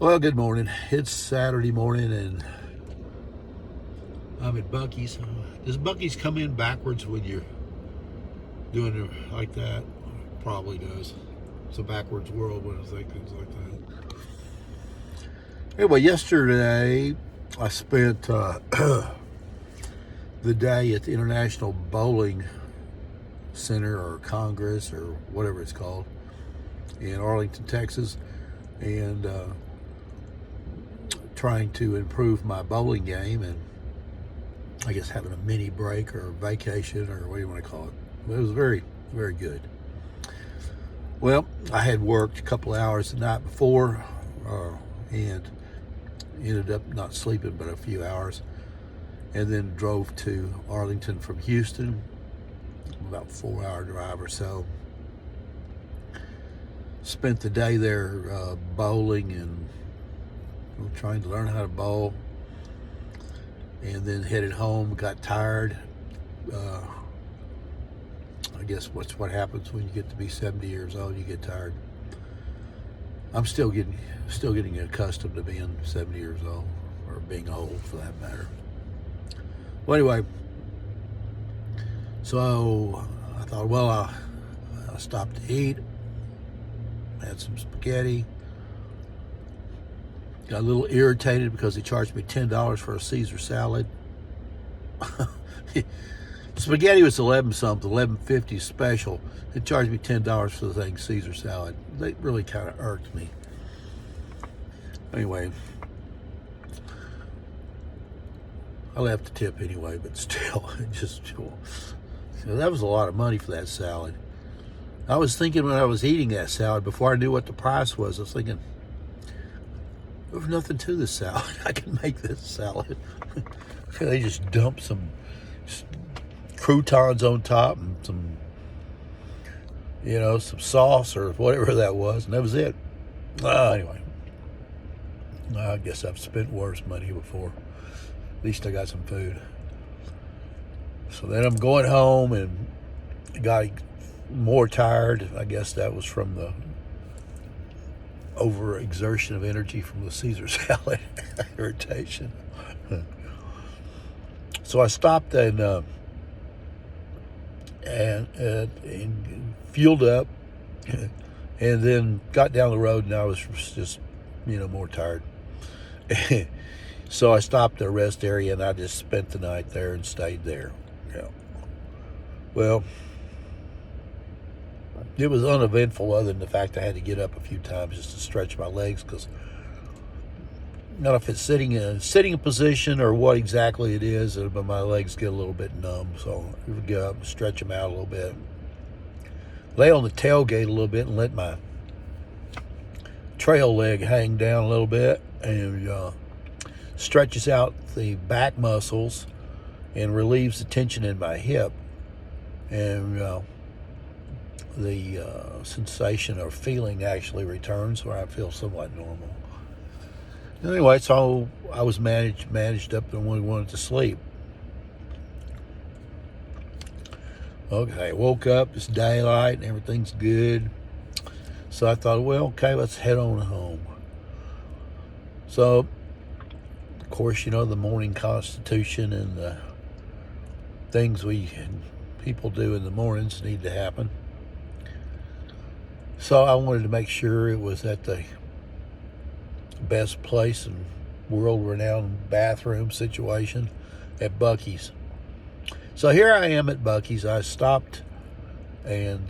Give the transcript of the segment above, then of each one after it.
Well, good morning. It's Saturday morning and I'm at Buc-ees. Does Buc-ees come in backwards when you're doing it like that? Probably does. It's a backwards world when it's like things like that. Anyway, yesterday I spent the day at the International Bowling Center or Congress or whatever it's called in Arlington, Texas, and trying to improve my bowling game and I guess having a mini break or vacation or what do you want to call it. But it was very, very good. Well, I had worked a couple hours the night before and ended up not sleeping but a few hours, and then drove to Arlington from Houston, about 4-hour drive or so. Spent the day there bowling and trying to learn how to bowl, and then headed home. Got tired. I guess what happens when you get to be 70 years old. You get tired. I'm still getting accustomed to being 70 years old, or being old for that matter. Well, anyway, so I thought, well, I'll stop to eat. Had some spaghetti. Got a little irritated because they charged me $10 for a Caesar salad. Spaghetti was 11 something, 11.50 special. They charged me $10 for the thing Caesar salad. They really kind of irked me. Anyway, I left the tip anyway, but still, that was a lot of money for that salad. I was thinking when I was eating that salad, before I knew what the price was, I was thinking, there's nothing to this salad. I can make this salad. They just dumped some croutons on top and some sauce or whatever that was, and that was it. Anyway, I guess I've spent worse money before. At least I got some food. So then I'm going home and got more tired. I guess that was from the overexertion of energy from the Caesar salad irritation. So I stopped and fueled up, and then got down the road, and I was just more tired. So I stopped at a rest area and I just spent the night there and stayed there. Yeah. Well, it was uneventful other than the fact I had to get up a few times just to stretch my legs, because not if it's sitting in a position or what exactly it is, but my legs get a little bit numb. So I would get up and stretch them out a little bit. Lay on the tailgate a little bit and let my trail leg hang down a little bit, and stretches out the back muscles and relieves the tension in my hip. And the sensation or feeling actually returns, where I feel somewhat normal. Anyway, so I was managed up and wanted to sleep. Okay, woke up, it's daylight and everything's good. So I thought, well, okay, let's head on home. So, of course, the morning constitution and the things people do in the mornings need to happen. So I wanted to make sure it was at the best place and world-renowned bathroom situation at Buc-ees. So here I am at Buc-ees. I stopped and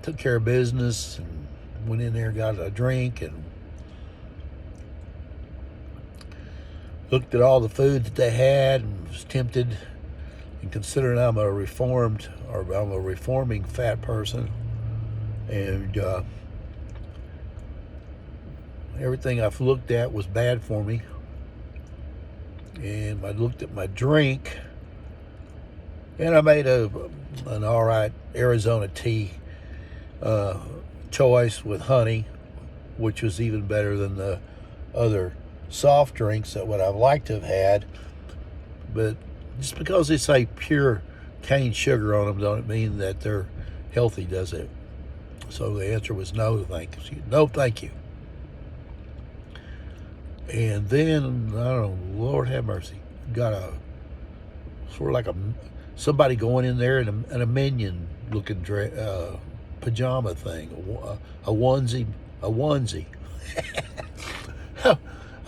took care of business and went in there, got a drink, and looked at all the food that they had and was tempted. And considering I'm a reforming fat person, and everything I've looked at was bad for me, and I looked at my drink, and I made an all right Arizona tea choice with honey, which was even better than the other soft drinks that what I'd like to have had. But just because they say pure cane sugar on them don't mean that they're healthy, does it? So the answer was no, thank you. No, thank you. And then, I don't know, Lord have mercy, got a sort of like somebody going in there in a minion looking pajama thing, a onesie, a onesie.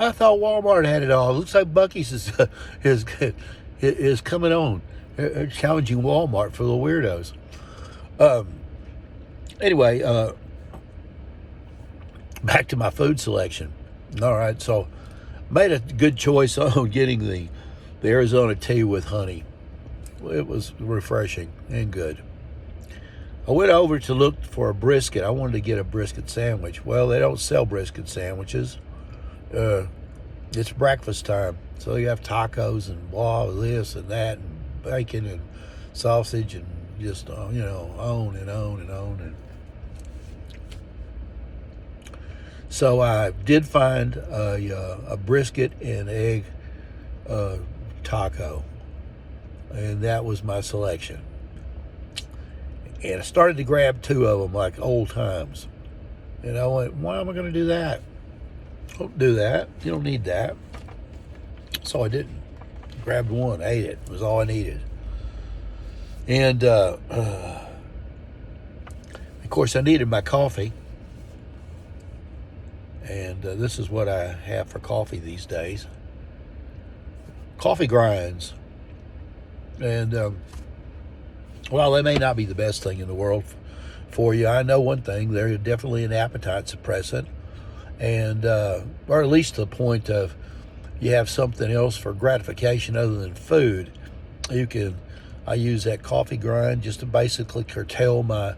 I thought Walmart had it all. Looks like Buc-ees is coming on. They're challenging Walmart for the weirdos. Anyway, back to my food selection. All right, so made a good choice on getting the Arizona tea with honey. It was refreshing and good. I went over to look for a brisket. I wanted to get a brisket sandwich. Well, they don't sell brisket sandwiches. It's breakfast time, so you have tacos and this and that and bacon and sausage and just on and on and on. And so I did find a brisket and egg taco, and that was my selection. And I started to grab two of them like old times. And I went, why am I going to do that? Don't do that. You don't need that. So I didn't. Grabbed one, ate it. It was all I needed. And, of course, I needed my coffee. And this is what I have for coffee these days. Coffee grinds. And, while they may not be the best thing in the world for you, I know one thing. They're definitely an appetite suppressant. And, or at least to the point of you have something else for gratification other than food. I use that coffee grind just to basically curtail my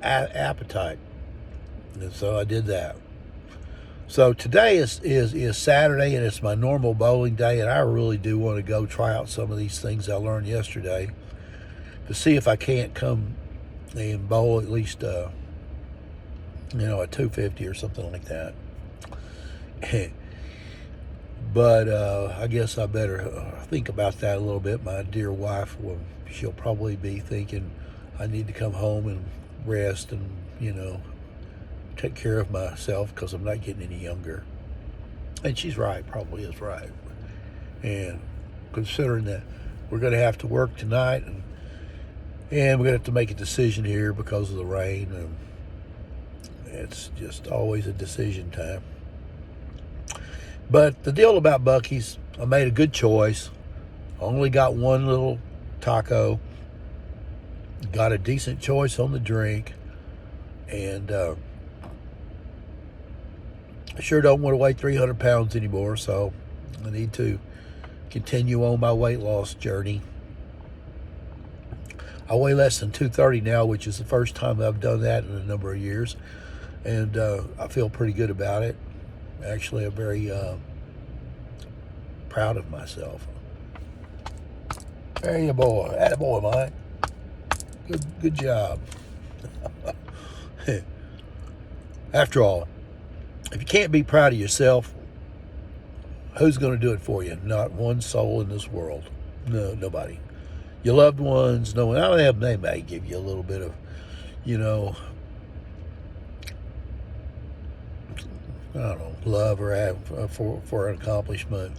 appetite. And so I did that. So today is Saturday, and it's my normal bowling day, and I really do want to go try out some of these things I learned yesterday to see if I can't come and bowl at least, a 250 or something like that. But I guess I better think about that a little bit. My dear wife, she'll probably be thinking I need to come home and rest and, take care of myself because I'm not getting any younger. And she's right, probably is right. And considering that we're going to have to work tonight, and we're going to have to make a decision here because of the rain, and it's just always a decision time. But the deal about Buc-ees, I made a good choice. I only got one little taco. Got a decent choice on the drink. And I sure don't want to weigh 300 pounds anymore, so I need to continue on my weight loss journey. I weigh less than 230 now, which is the first time I've done that in a number of years. And I feel pretty good about it. Actually, I'm very proud of myself. There you boy. Attaboy, Mike. Good job. After all, if you can't be proud of yourself, who's going to do it for you? Not one soul in this world. No, nobody. Your loved ones, no one. They may give you a little bit of, I don't know, love or for an accomplishment.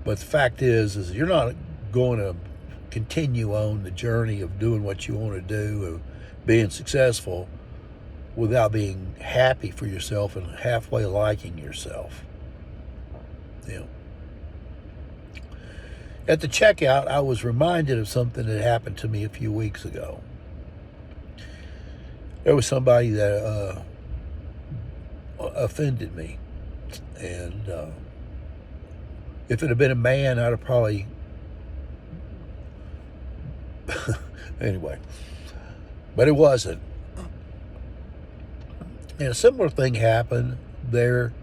But the fact is you're not going to continue on the journey of doing what you want to do, of being successful, without being happy for yourself and halfway liking yourself. At the checkout, I was reminded of something that happened to me a few weeks ago. There was somebody that offended me. And if it had been a man, I'd have probably... anyway. But it wasn't. And a similar thing happened there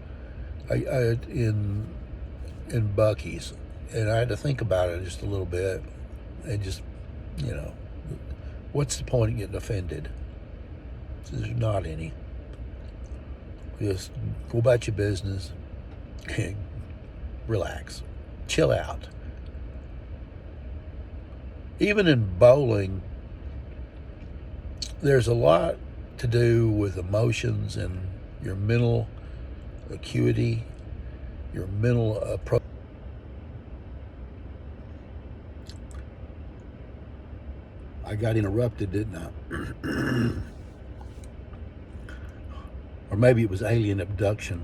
in Buc-ees. And I had to think about it just a little bit. And just, what's the point of getting offended? There's not any. Just go about your business. Relax. Chill out. Even in bowling, there's a lot to do with emotions and your mental acuity, your mental approach. I got interrupted, didn't I? Or maybe it was alien abduction.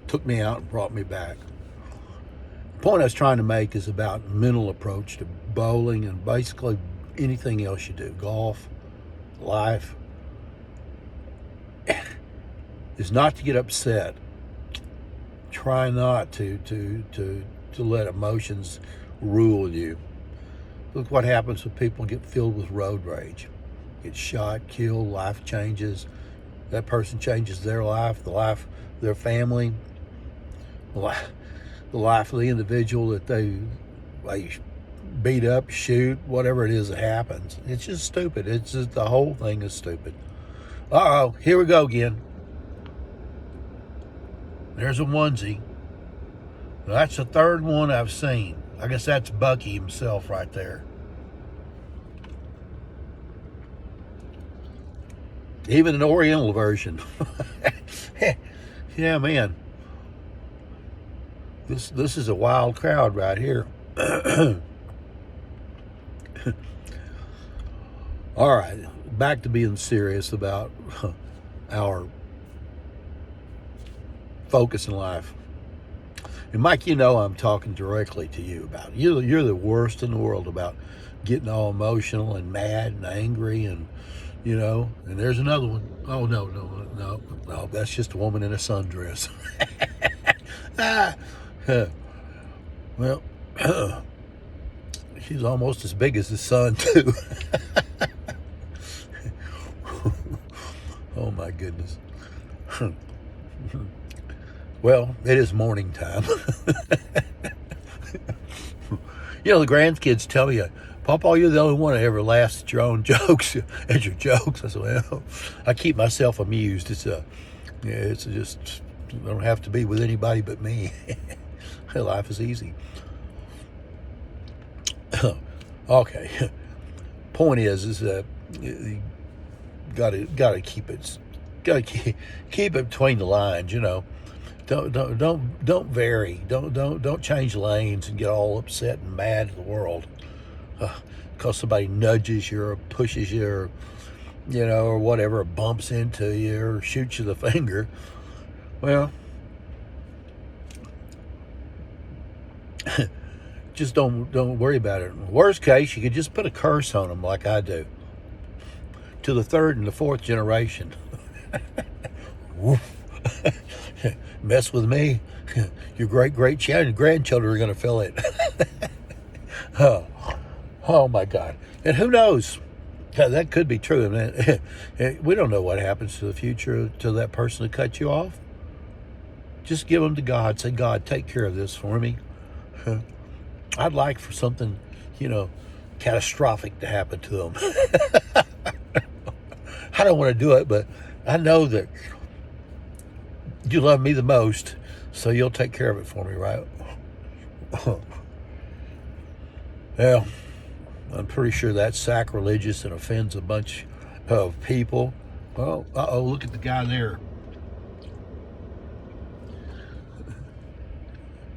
Took me out and brought me back. The point I was trying to make is about mental approach to bowling and basically anything else you do. Golf, life. Is not to get upset. Try not to let emotions rule you. Look what happens when people get filled with road rage. Get shot, killed, life changes. That person changes their life, the life of their family, the life of the individual that they beat up, shoot, whatever it is that happens. It's just stupid. It's just, the whole thing is stupid. Uh-oh, here we go again. There's a onesie. That's the third one I've seen. I guess that's Buc-ee himself right there. Even an Oriental version. Yeah, man. This is a wild crowd right here. All right, back to being serious about our focus in life. And Mike, you know I'm talking directly to you about it. You're the worst in the world about getting all emotional and mad and angry and, and there's another one. Oh, no, that's just a woman in a sundress. Well, she's almost as big as the sun, too. Oh, my goodness. Well, it is morning time. The grandkids tell me, Papa, you're the only one that ever laughs at your own jokes, at your jokes. I said, well, I keep myself amused. It's just, I don't have to be with anybody but me. Life is easy. Okay. Point is that you gotta keep it between the lines, Don't vary. Don't change lanes and get all upset and mad at the world because somebody nudges you or pushes you or or whatever, or bumps into you or shoots you the finger. Well, just don't worry about it. Worst case, you could just put a curse on them like I do to the third and the fourth generation. Mess with me, your great grandchildren are going to feel it. Oh my God. And who knows? That could be true. We don't know what happens to the future to that person who cut you off. Just give them to God. Say, God, take care of this for me. I'd like for something, catastrophic to happen to them. I don't want to do it, but I know that you love me the most, so you'll take care of it for me, right? Well, I'm pretty sure that's sacrilegious and offends a bunch of people. Well, look at the guy there.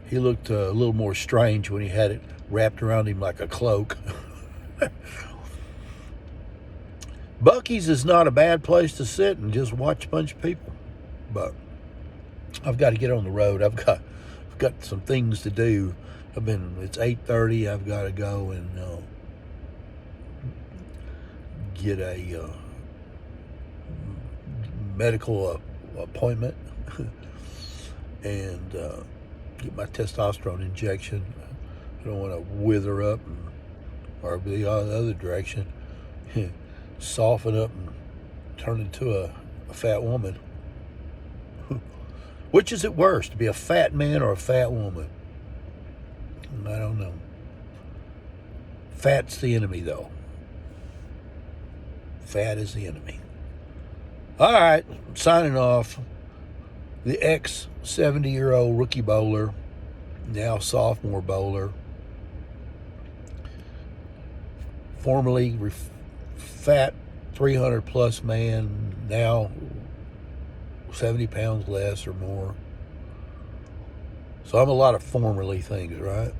He looked a little more strange when he had it wrapped around him like a cloak. Buc-ees is not a bad place to sit and just watch a bunch of people, but I've got to get on the road. I've got some things to do. It's 8:30. I've got to go and get a medical appointment and get my testosterone injection. I don't want to wither up or be the other direction, soften up and turn into a fat woman. Which is it worse, to be a fat man or a fat woman? I don't know. Fat's the enemy, though. Fat is the enemy. All right, signing off. The ex-70-year-old rookie bowler, now sophomore bowler, formerly fat 300 plus man, now 70 pounds less or more. So I'm a lot of formerly things, right?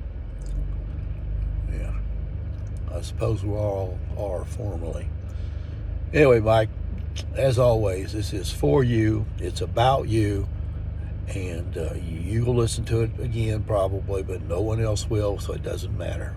Yeah. I suppose we all are formerly. Anyway, Mike, as always, this is for you. It's about you. And you will listen to it again probably, but no one else will, so it doesn't matter.